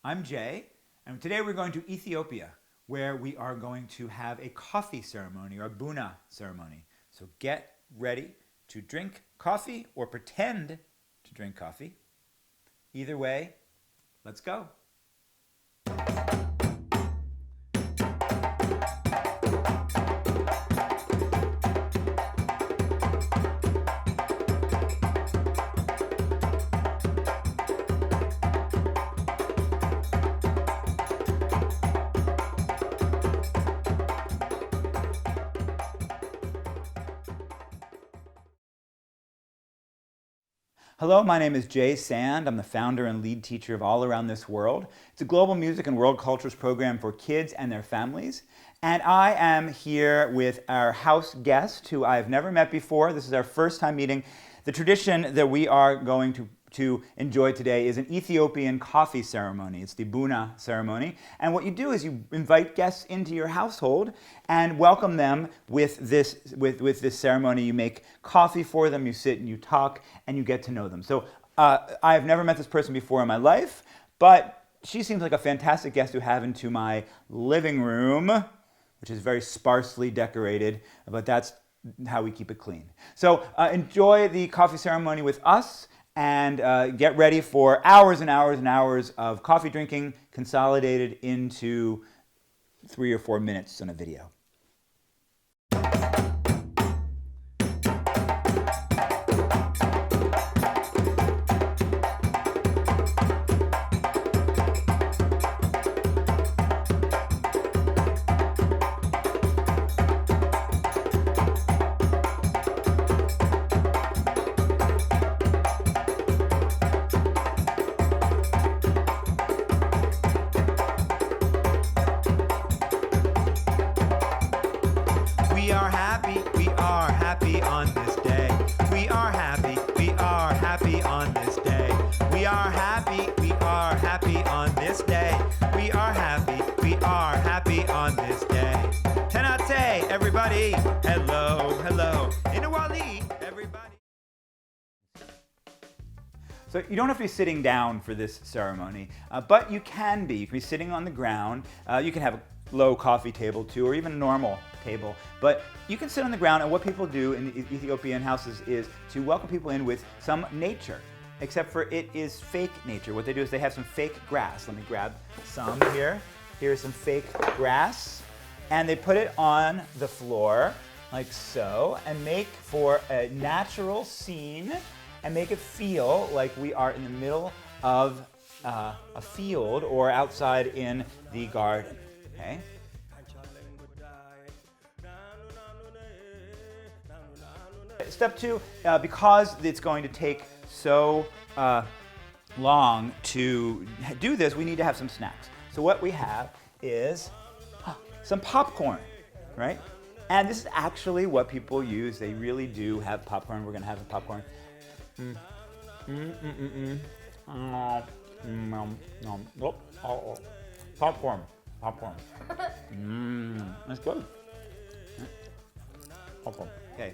I'm Jay, and today we're going to Ethiopia, where we are going to have a coffee ceremony, or a Buna ceremony. So get ready to drink coffee or pretend to drink coffee. Either way, let's go. Hello, my name is Jay Sand. I'm the founder and lead teacher of All Around This World. It's a global music and world cultures program for kids and their families. And I am here with our house guest, who I've never met before. This is our first time meeting. The tradition that we are going to enjoy today is an Ethiopian coffee ceremony. It's the Buna ceremony. And what you do is you invite guests into your household and welcome them with this ceremony. You make coffee for them, you sit and you talk, and you get to know them. So I've never met this person before in my life, but she seems like a fantastic guest to have into my living room, which is very sparsely decorated, but that's how we keep it clean. So enjoy the coffee ceremony with us, and get ready for hours and hours and hours of coffee drinking consolidated into 3 or 4 minutes on a video. We are happy on this day. We are happy on this day. We are happy on this day. We are happy on this day. Tenate, everybody. Hello. Inawali, everybody. So you don't have to be sitting down for this ceremony, but you can be. You can be sitting on the ground. You can have a low coffee table too, or even a normal table, but you can sit on the ground, and what people do in the Ethiopian houses is to welcome people in with some nature, except for it is fake nature. What they do is they have some fake grass. Let me grab some here. Here's some fake grass, and they put it on the floor like so, and make for a natural scene, and make it feel like we are in the middle of a field or outside in the garden. Okay. Step 2, because it's going to take so long to do this, we need to have some snacks. So what we have is some popcorn, right? And this is actually what people use. They really do have popcorn. We're going to have some popcorn. Popcorn. That's good. Popcorn. Okay.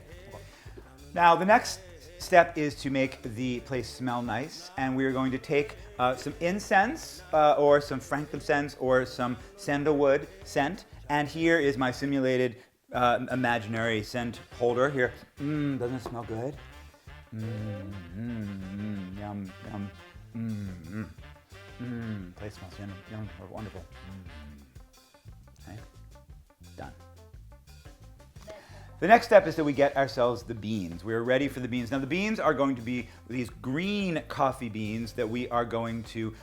Now the next step is to make the place smell nice, and we are going to take some incense or some frankincense or some sandalwood scent, and here is my simulated imaginary scent holder here. Doesn't it smell good? Yum. Place smells yum, wonderful. Okay, done. The next step is that we get ourselves the beans. We're ready for the beans. Now the beans are going to be these green coffee beans that we are going to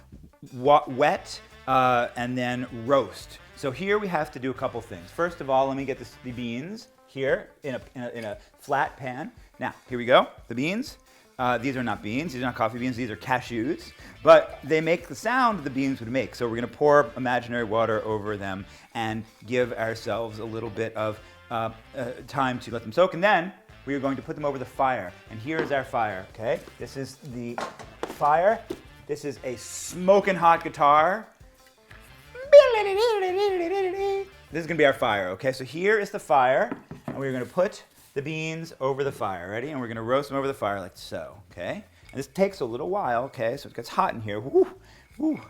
wet and then roast. So here we have to do a couple things. First of all, let me get the beans here in a flat pan. Now, here we go, the beans. These are not beans, these are not coffee beans, these are cashews, but they make the sound the beans would make. So we're gonna pour imaginary water over them and give ourselves a little bit of time to let them soak, and then we are going to put them over the fire. And here is our fire, okay? This is the fire. This is a smoking hot guitar. This is gonna be our fire, okay? So here is the fire, and we're gonna put the beans over the fire. Ready? And we're gonna roast them over the fire like so, okay? And this takes a little while, okay? So it gets hot in here. Woo, woo.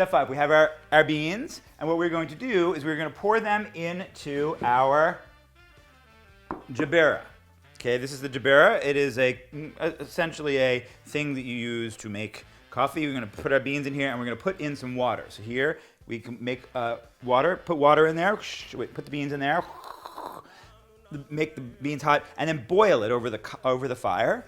Step 5, we have our beans, and what we're going to do is we're going to pour them into our jabera. Okay, this is the jabera. It is essentially a thing that you use to make coffee. We're going to put our beans in here, and we're going to put in some water. So here we can make water. Put water in there. Put the beans in there. Make the beans hot, and then boil it over the fire.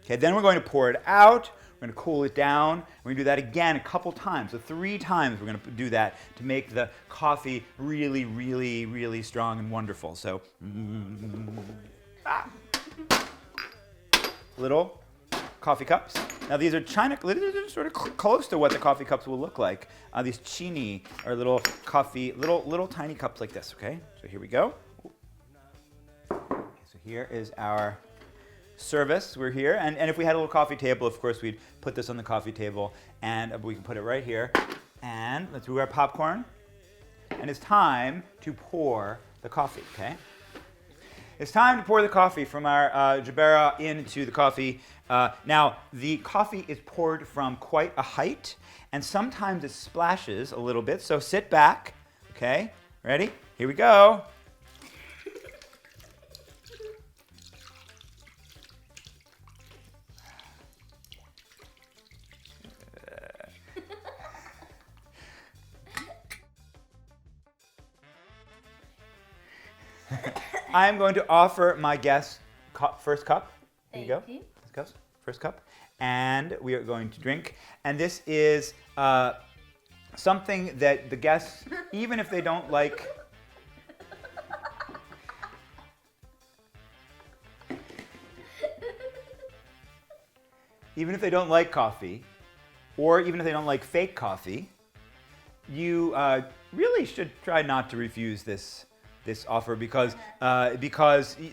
Okay, then we're going to pour it out. We're going to cool it down. We're going to do that again a couple times. So 3 times we're going to do that to make the coffee really, really, really strong and wonderful. So, little coffee cups. Now these are China, they're sort of close to what the coffee cups will look like. These chini are little coffee, little tiny cups like this, okay? So here we go. Okay, so here is our service. We're here, and if we had a little coffee table, of course, we'd put this on the coffee table, and we can put it right here. And let's do our popcorn. And it's time to pour the coffee, okay? It's time to pour the coffee from our jabera into the coffee. Now, the coffee is poured from quite a height, and sometimes it splashes a little bit, so sit back, okay? Ready? Here we go. I'm going to offer my guest first cup. Here you go. First cup. And we are going to drink. And this is something that the guests, even if they don't like... even if they don't like coffee, or even if they don't like fake coffee, you really should try not to refuse this offer because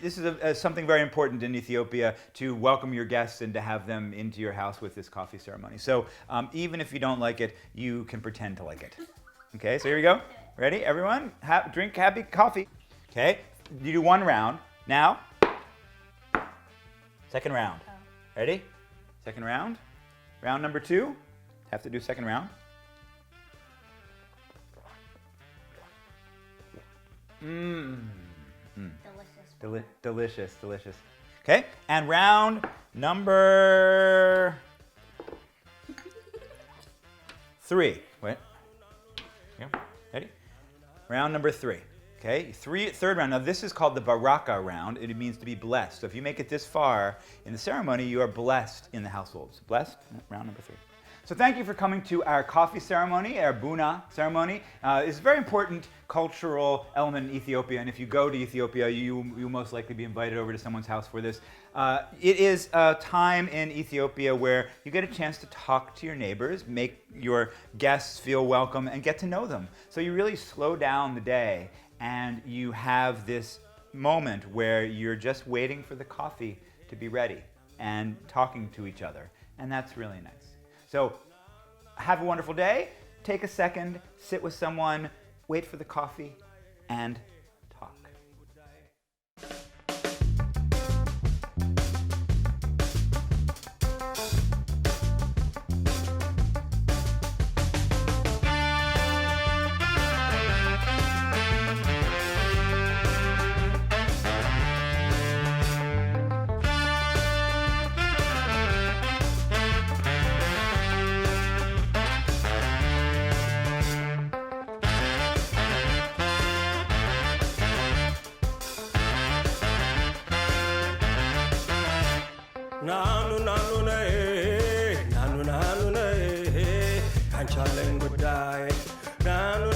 this is something very important in Ethiopia, to welcome your guests and to have them into your house with this coffee ceremony. So even if you don't like it, you can pretend to like it. Okay, so here we go. Ready, everyone? Drink happy coffee. Okay, you do 1 round. Now, second round. Ready? Second round. Round number 2. Have to do second round. Delicious. Okay, and round number 3. Wait. Yeah. Ready? Round number 3. Okay, third round. Now this is called the baraka round. It means to be blessed. So if you make it this far in the ceremony, you are blessed in the household. So blessed. Round number 3. So thank you for coming to our coffee ceremony, our Buna ceremony. It's a very important cultural element in Ethiopia, and if you go to Ethiopia, you'll most likely be invited over to someone's house for this. It is a time in Ethiopia where you get a chance to talk to your neighbors, make your guests feel welcome, and get to know them. So you really slow down the day, and you have this moment where you're just waiting for the coffee to be ready and talking to each other, and that's really nice. So have a wonderful day. Take a second, sit with someone, wait for the coffee, and talk. Nanu na kanchalen gudai nanu